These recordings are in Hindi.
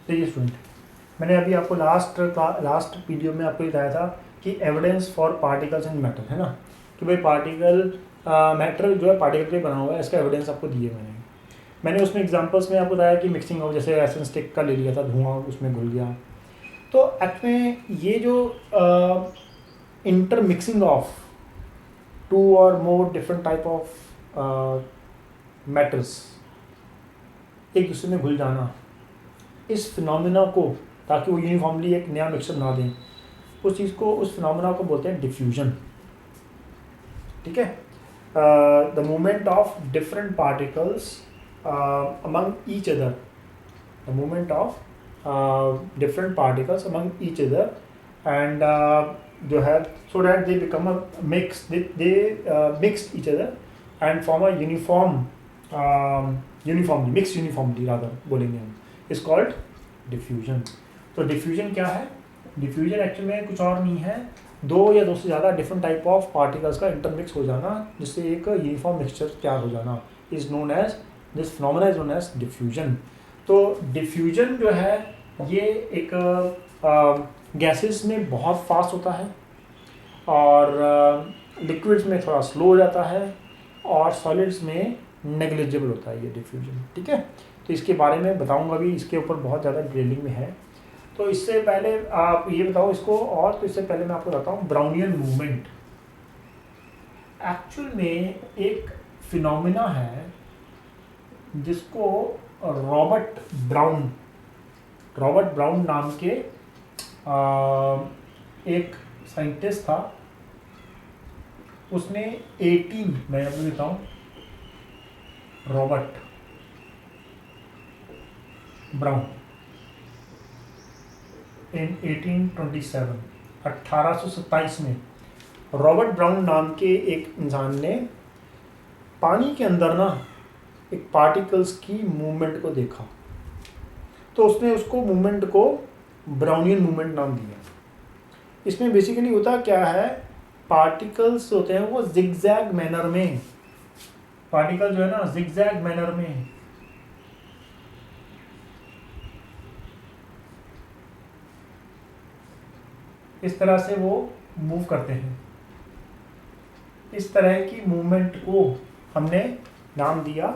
देखिए स्टूडेंट, मैंने अभी आपको लास्ट वीडियो में आपको बताया था कि evidence for particles in matter, है ना, कि भाई पार्टिकल मैटर जो है पार्टिकल पे बना हुआ है, इसका एविडेंस आपको दिए मैंने उसमें एग्जांपल्स में आपको बताया कि मिक्सिंग ऑफ, जैसे एसन स्टिक का ले लिया था, धुआं उसमें घुल गया। तो एक्चुअली में ये जो इंटर मिक्सिंग ऑफ टू और more different type of matters एक दूसरे में घुल जाना, इस फिनोमिना को, ताकि वो यूनिफॉर्मली एक नया मिक्सचर बना दें, उस चीज़ को, उस फिनोमिना को बोलते हैं डिफ्यूजन। ठीक है, the movement of different particles among each other, the movement of different particles among each other and जो है so that they become a mix, they mix each other and form a uniformly mix, uniformly rather बोलेंगे हम, इज कॉल्ड डिफ्यूजन। तो डिफ्यूजन क्या है? डिफ्यूजन एक्चुअली में कुछ और नहीं है, दो या दो से ज़्यादा डिफरेंट टाइप ऑफ पार्टिकल्स का इंटरमिक्स हो जाना, जिससे एक यूनिफॉर्म मिक्सचर तैयार हो जाना, is known as, this phenomena is known as diffusion. तो डिफ्यूजन जो है ये एक गैसेस में बहुत फास्ट होता है और लिक्विड्स में थोड़ा स्लो हो जाता है और सॉलिड्स में नेग्लिजिबल होता है ये डिफ्यूजन। ठीक है, तो इसके बारे में बताऊंगा भी, इसके ऊपर बहुत ज़्यादा डिटेलिंग में है। तो इससे पहले आप ये बताओ इसको, और तो इससे पहले मैं आपको बताता हूँ ब्राउनियन मूवमेंट। एक्चुअल में एक फिनोमिना है जिसको रॉबर्ट ब्राउन नाम के एक साइंटिस्ट था, उसने 18, मैं आपको देता हूँ, रॉबर्ट ब्राउन इन 1827, 1827 में रॉबर्ट ब्राउन नाम के एक इंसान ने पानी के अंदर ना एक पार्टिकल्स की मूवमेंट को देखा, तो उसने उसको मूवमेंट को ब्राउनियन मूवमेंट नाम दिया। इसमें बेसिकली होता क्या है, पार्टिकल्स होते हैं वो जिगजैग मैनर में, पार्टिकल जो है ना जिगजैग मैनर में इस तरह से वो मूव करते हैं। इस तरह की मूवमेंट को हमने नाम दिया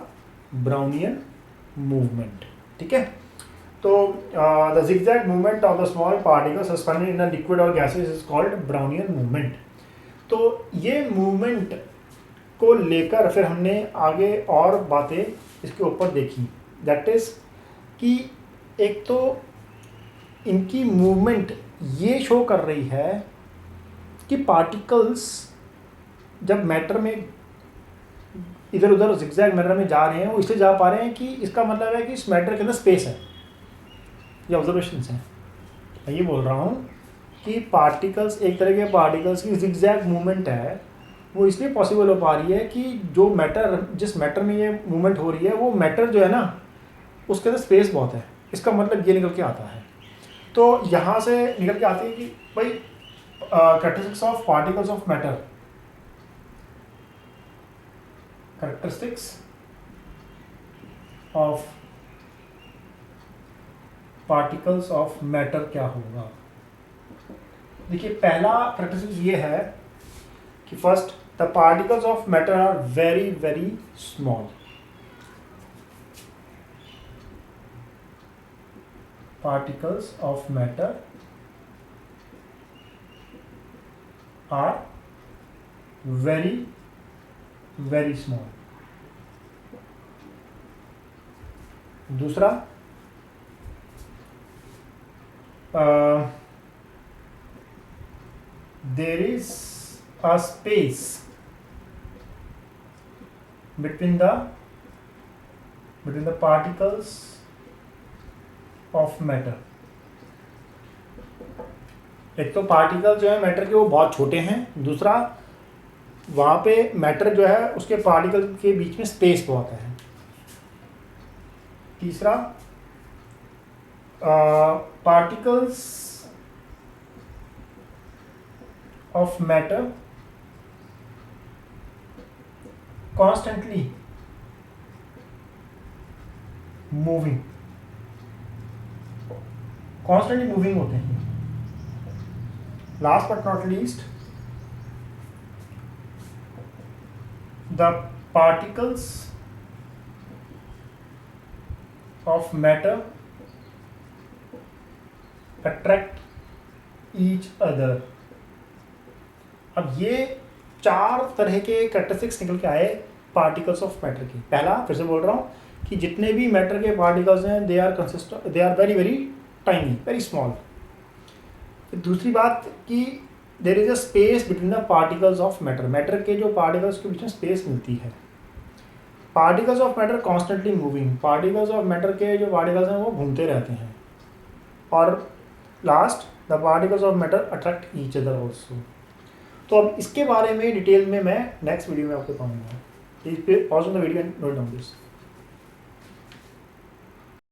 ब्राउनियन मूवमेंट। ठीक है, तो the zigzag movement of the small particle suspended in a liquid or gases is called Brownian movement. तो ये मूवमेंट को लेकर फिर हमने आगे और बातें इसके ऊपर देखी, दैट इज कि एक तो इनकी मूवमेंट ये शो कर रही है कि पार्टिकल्स जब मैटर में इधर उधर जिगजैग मैटर में जा रहे हैं, वो इसलिए जा पा रहे हैं कि इसका मतलब है कि इस मैटर के अंदर स्पेस है। ये ऑब्जर्वेशंस हैं, मैं ये बोल रहा हूँ कि पार्टिकल्स, एक तरह के पार्टिकल्स की जिगजैग मूवमेंट है, वो इसलिए पॉसिबल हो पा रही है कि जो मैटर, जिस मैटर में ये मूवमेंट हो रही है, वो मैटर जो है ना उसके अंदर स्पेस बहुत है। इसका मतलब ये निकल के आता है, तो यहाँ से निकल के आती है कि भाई characteristics of particles of matter, characteristics of particles of matter क्या होगा। देखिए पहला कैरेक्टरिस्टिक्स ये है कि first, the particles of matter are very very small. Particles of matter are very very small. दूसरा, there is a space between the particles of matter. एक तो पार्टिकल जो है मैटर के वो बहुत छोटे हैं, दूसरा वहाँ पे मैटर जो है उसके पार्टिकल के बीच में स्पेस बहुत है, तीसरा particles of matter constantly moving. Constantly moving होते हैं। Last but not least, the particles of matter attract each other. अब ये 4 तरह के कैरेक्टरिस्टिक्स निकल के आए पार्टिकल्स ऑफ मैटर की। पहला, फिर से बोल रहा हूँ कि जितने भी मैटर के पार्टिकल्स हैं they are very very tiny, very small. फिर दूसरी बात कि there is a space between the particles of matter. Matter के जो पार्टिकल्स के बीच में स्पेस मिलती है। Particles of matter constantly moving. Particles of matter के जो पार्टिकल्स हैं वो घूमते रहते हैं। और last, the particles of matter attract each other also. तो अब इसके बारे में डिटेल में मैं नेक्स्ट वीडियो में आपको बताऊंगा। Please pause on the video and note down this.